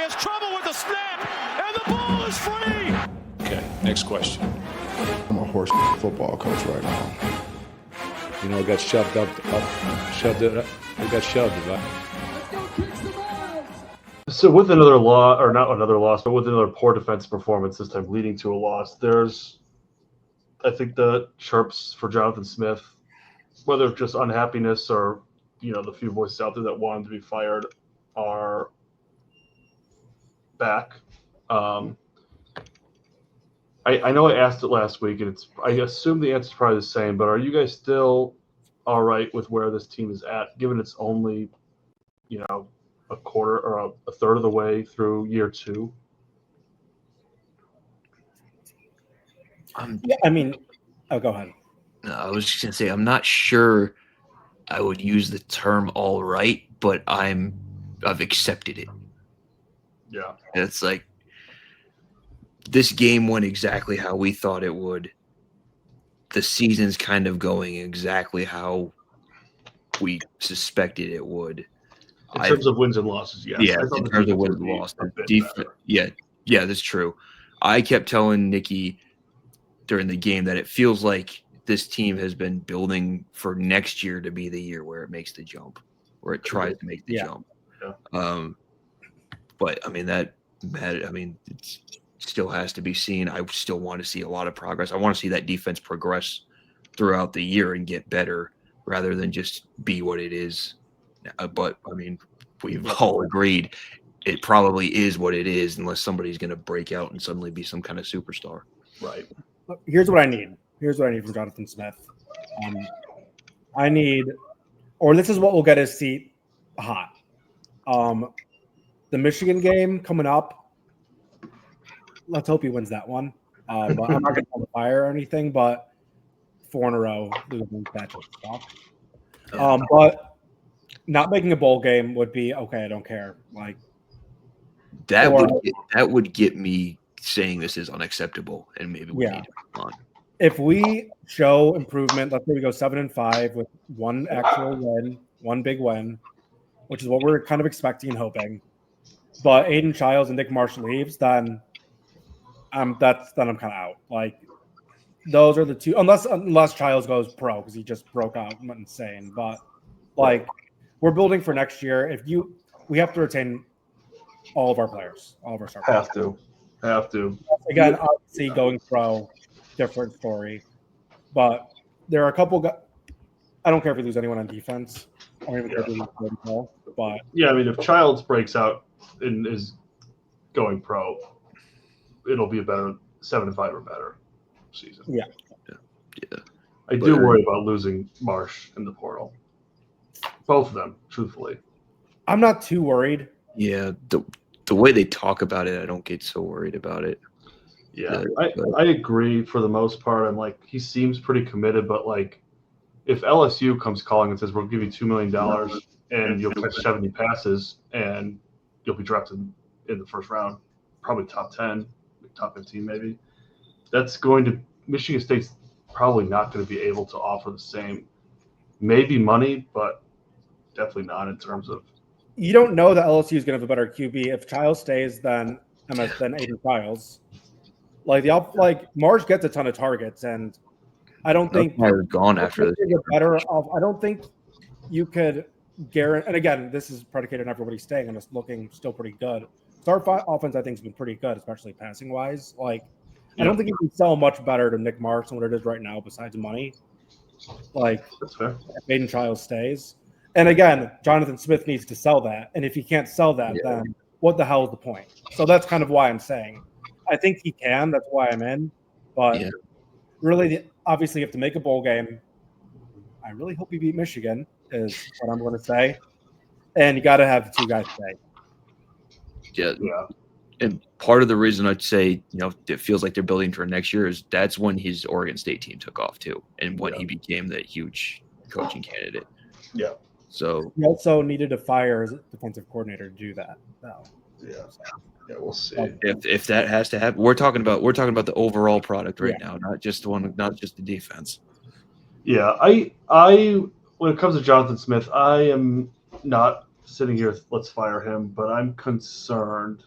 has trouble with the snap, and the ball is free. Okay, next question. I'm a horse football coach right now. You know, it got shoved up, it got shoved, right? So with another loss, or not another loss, but with another poor defensive performance this time leading to a loss, there's, I think, the chirps for Jonathan Smith, whether just unhappiness or, you know, the few voices out there that want him to be fired are back. I know I asked it last week, and I assume the answer is probably the same, but are you guys still all right with where this team is at, given it's only, you know, a quarter or a third of the way through year two? Yeah, I mean, go ahead. No, I was just going to say, I'm not sure I would use the term all right, but I've accepted it. Yeah. It's like, this game went exactly how we thought it would. The season's kind of going exactly how we suspected it would. In terms of wins and losses, yes. Yeah, in terms of wins and losses. Yeah, that's true. I kept telling Nikki during the game that it feels like this team has been building for next year to be the year where it makes the jump, where it tries to make the jump. Yeah. But I mean it still has to be seen. I still want to see a lot of progress. I want to see that defense progress throughout the year and get better rather than just be what it is. But I mean, we've all agreed it probably is what it is unless somebody's going to break out and suddenly be some kind of superstar. Right. Here's what I need. From Jonathan Smith. I need, or this is what will get his seat hot. The Michigan game coming up. Let's hope he wins that one. But I'm not going to call fire or anything, but 4 in a row, that just sucks. But not making a bowl game would be okay. I don't care. Like that would get me saying this is unacceptable, and maybe we need to move on. If we show improvement, let's say we go 7-5 with one actual win, one big win, which is what we're kind of expecting and hoping. But Aiden Childs and Nick Marsh leaves, then I'm kind of out. Like those are the two, unless Childs goes pro because he just broke out, went insane. But like we're building for next year. We have to retain all of our players, all of our star players. Have to. Again, obviously going pro, different story. But there are a couple guys. I don't care if we lose anyone on defense. I don't even care if we lose pro. But yeah, I mean, if Childs breaks out and is going pro, it'll be a better 7-5 or better season. Yeah. I do worry about losing Marsh in the portal. Both of them, truthfully. I'm not too worried. Yeah, the way they talk about it, I don't get so worried about it. Yeah, I agree for the most part. I'm like, he seems pretty committed, but like, if LSU comes calling and says, we'll give you $2 million and you'll catch 70 passes and you'll be drafted in the first round, probably top 10, top 15 maybe, Michigan State's probably not going to be able to offer the same, maybe money, but definitely not in terms of. You don't know that LSU is going to have a better QB if Childs stays than Aiden Childs. Like Marsh gets a ton of targets, and I don't think they're gone after this. Better off. I don't think you could guarantee. And again, this is predicated on everybody staying and it's looking still pretty good. So our offense, I think, has been pretty good, especially passing wise. Like, I don't think you can sell much better to Nick Marsh than what it is right now, besides money. Like, that's fair. If Aiden Childs stays. And again, Jonathan Smith needs to sell that. And if he can't sell that, then what the hell is the point? So that's kind of why I'm saying. I think he can. That's why I'm in. But really, obviously, you have to make a bowl game. I really hope we beat Michigan, is what I'm going to say. And you got to have the two guys stay. Yeah. And part of the reason I'd say, it feels like they're building for next year is that's when his Oregon State team took off too, and when he became that huge coaching candidate. Yeah. So he also needed to fire his defensive coordinator to do that. So, yeah, we'll see. If that has to happen, we're talking about the overall product right now, not just the defense. Yeah, I when it comes to Jonathan Smith, I am not sitting here, let's fire him, but I'm concerned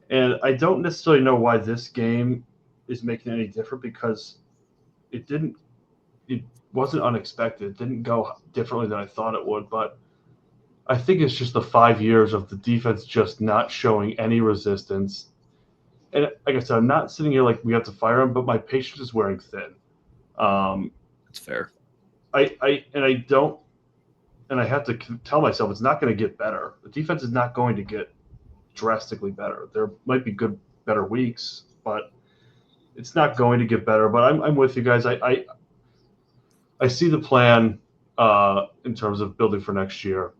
And I don't necessarily know why this game is making it any different because it wasn't unexpected. It didn't go differently than I thought it would, but I think it's just the 5 years of the defense just not showing any resistance. And like I said, I'm not sitting here like we have to fire him, but my patience is wearing thin. That's fair. I have to tell myself it's not going to get better. The defense is not going to get drastically better. There might be better weeks, but it's not going to get better. But I'm with you guys. I see the plan in terms of building for next year.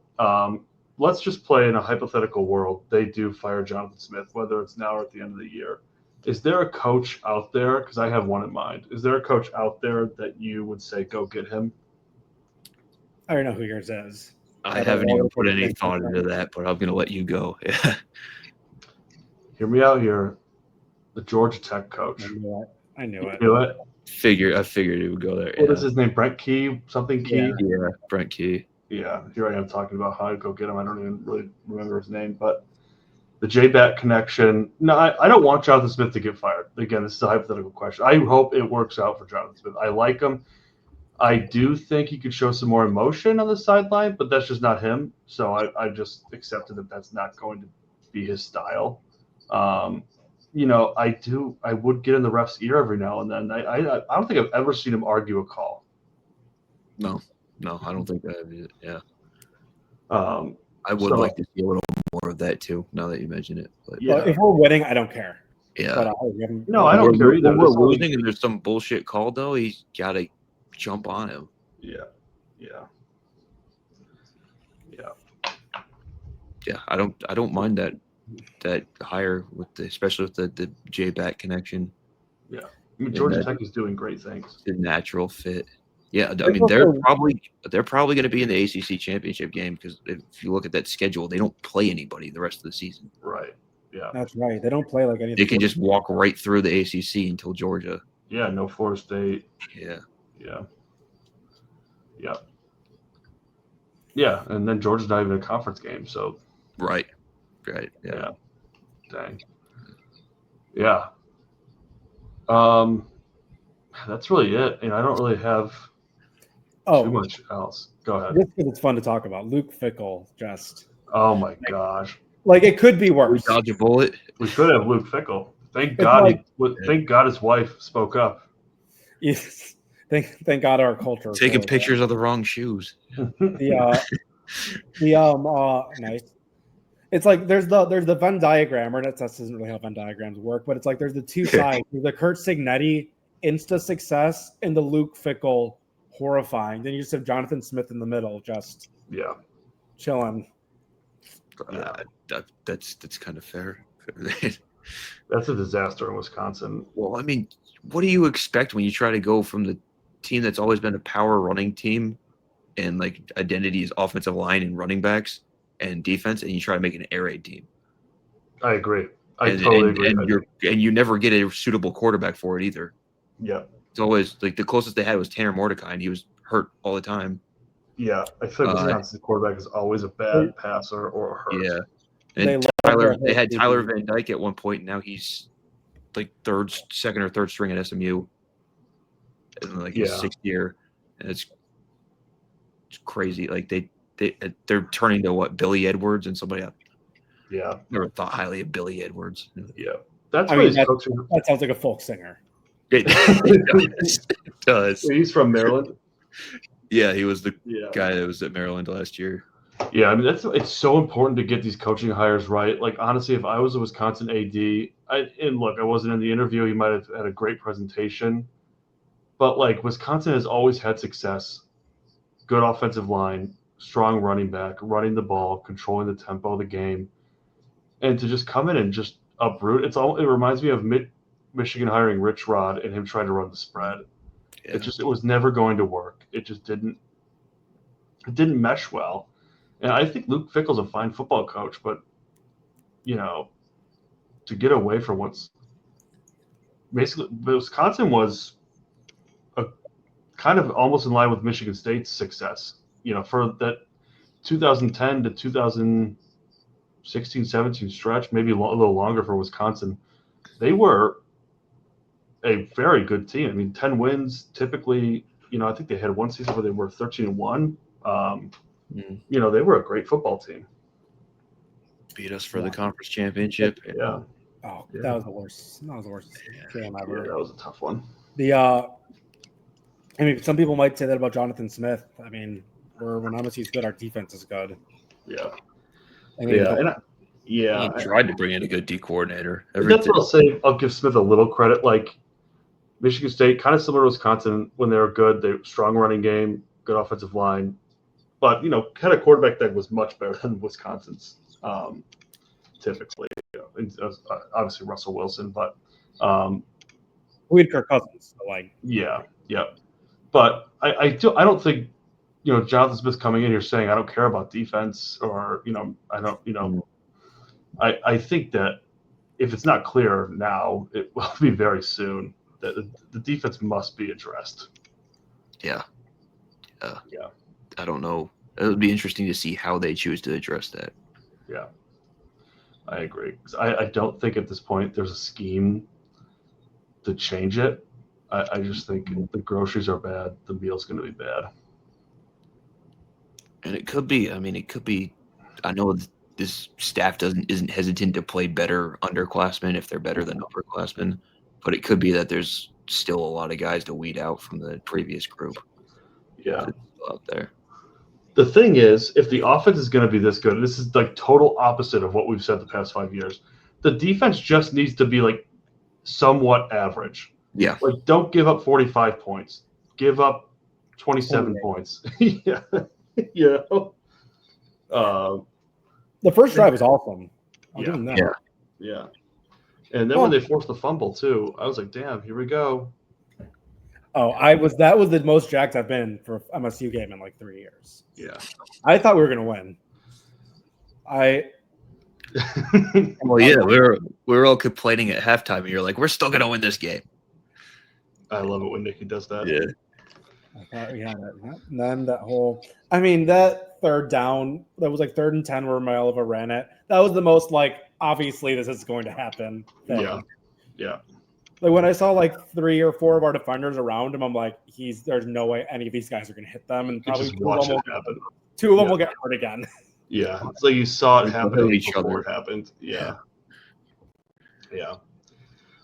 Let's just play in a hypothetical world. They do fire Jonathan Smith, whether it's now or at the end of the year. Is there a coach out there? Because I have one in mind. Is there a coach out there that you would say go get him? I don't know who yours is. I haven't even put any thought into that, but I'm going to let you go. Yeah. Hear me out here. The Georgia Tech coach. I knew it. You knew it? I figured it would go there. What is his name? Brent Key? Something Key? Yeah, Brent Key. Yeah, here I am talking about how to go get him. I don't even really remember his name, but the J-Bat connection. No, I don't want Jonathan Smith to get fired. Again, this is a hypothetical question. I hope it works out for Jonathan Smith. I like him. I do think he could show some more emotion on the sideline, but that's just not him. So I just accepted that that's not going to be his style. I would get in the ref's ear every now and then. I don't think I've ever seen him argue a call. No, I don't think that. Yeah. I would so- like to see a little more of that too. Now that you mention it, but Yeah. Well, if we're winning, I don't care. yeah. But No, I don't care either. When we're This whole- losing and there's some bullshit call though, he's got to jump on him. Yeah. Yeah, I don't mind that hire especially with the J-Bat connection, I mean, Georgia that- Tech is doing great things. the natural fit. Yeah, I There's mean they're also- probably going to be in the ACC championship game because if you look at that schedule, they don't play anybody the rest of the season. Right. Yeah. That's right. They don't play like anything. They can just walk right through the ACC until Georgia. Yeah. No Florida State. Yeah, Yeah. And then Georgia's not even a conference game. So, right. yeah. Dang. Yeah. That's really it. And I don't really have too much else. Go ahead. Just because it's fun to talk about. Luke Fickell, just Oh my gosh. like it could be worse. Dodge a bullet. We could have Luke Fickell. Thank It's God. like- Thank God his wife spoke up. Yes. Thank God our culture. Taking so, pictures of the wrong shoes. Nice. It's like there's the Venn diagram, or that doesn't really how Venn diagrams work, but it's like there's the two sides. There's the Kurt Signetti insta success and the Luke Fickell horrifying. Then you just have Jonathan Smith in the middle, just Yeah. chilling. That's kind of fair. That's a disaster in Wisconsin. Well, I mean, what do you expect when you try to go from the team that's always been a power running team and like identity is offensive line and running backs and defense, and you try to make an air raid team? I agree. I totally agree. And you never get a suitable quarterback for it either. Yeah. It's always like the closest they had was Tanner Mordecai, and he was hurt all the time. Yeah. I feel like Wisconsin's quarterback is always a bad passer or hurt. Yeah. They And love they had their- Tyler Van Dyke at one point, and now he's like second or third string at SMU. In like his Yeah. 6th year. And it's crazy. Like they're turning to what, Billy Edwards and somebody else. Yeah. Never thought highly of Billy Edwards. Yeah. That's I what mean, he's that- coaching. That sounds like a folk singer. It does. It does. He's from Maryland. Yeah, he was the Yeah. guy that was at Maryland last year. Yeah, I mean it's so important to get these coaching hires right. Like honestly, if I was a Wisconsin AD, and look, I wasn't in the interview. He might have had a great presentation, but like Wisconsin has always had success. Good offensive line, strong running back, running the ball, controlling the tempo of the game, and to just come in and just uproot. It reminds me of Michigan hiring Rich Rod and him trying to run the spread. Yeah. It was never going to work. It just didn't mesh well. And I think Luke Fickell's a fine football coach, but to get away from what's basically Wisconsin was a kind of almost in line with Michigan State's success. For that 2010 to 2016 16-17 stretch, maybe a little longer for Wisconsin, they were a very good team. I mean, 10 wins typically. I think they had one season where they were 13-1. They were a great football team. Beat us for the conference championship. Yeah. Oh, that was the worst. That was the worst game ever. Yeah, that was a tough one. Some people might say that about Jonathan Smith. I mean, when Amate's good, our defense is good. Yeah. He tried to bring in a good D coordinator. That's what I'll say. I'll give Smith a little credit. Like Michigan State, kind of similar to Wisconsin when they were good. They strong running game, good offensive line, but had a quarterback that was much better than Wisconsin's typically. Obviously Russell Wilson, but we had Kirk Cousins. So yeah. But I don't think Jonathan Smith coming in here saying I don't care about defense or I don't I think that if it's not clear now, it will be very soon that the defense must be addressed. Yeah. I don't know. It would be interesting to see how they choose to address that. Yeah, I agree. 'Cause I don't think at this point there's a scheme to change it. I just think the groceries are bad. The meal's going to be bad. And it could be. I mean, it could be. I know this staff isn't hesitant to play better underclassmen if they're better than upperclassmen, but it could be that there's still a lot of guys to weed out from the previous group. Yeah, out there. The thing is, if the offense is going to be this good, this is like total opposite of what we've said the past 5 years. The defense just needs to be like somewhat average. Yeah. Like, don't give up 45 points. Give up 27 points. Yeah. The first drive was awesome. Yeah. And then when they forced the fumble too, I was like, damn, here we go. Oh, that was the most jacked I've been for MSU game in like 3 years. Yeah. I thought we were going to win. Well, yeah, we were all complaining at halftime, and you're like, we're still going to win this game. I love it when Nicky does that. Yeah. I thought we had it. And then that third down, that was like 3rd and 10 where Mailova ran it. That was the most like, obviously this is going to happen thing. Yeah. Like when I saw like 3 or 4 of our defenders around him, I'm like, there's no way any of these guys are going to hit them. And probably two of them will get hurt again. Yeah. It's like you saw it happen before it happened. Yeah.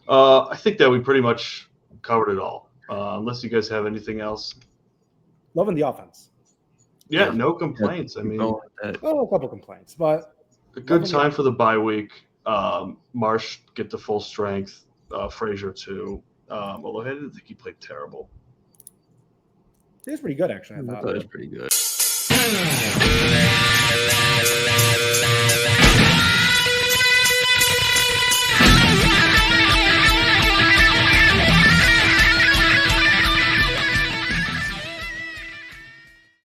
I think that we pretty much covered it all. Unless you guys have anything else. Loving the offense. Yeah, no complaints. I mean, a couple complaints, but a good time for the bye week. Marsh get to full strength. Frazier too. Although I didn't think he played terrible. He was pretty good, actually. I thought it was pretty good.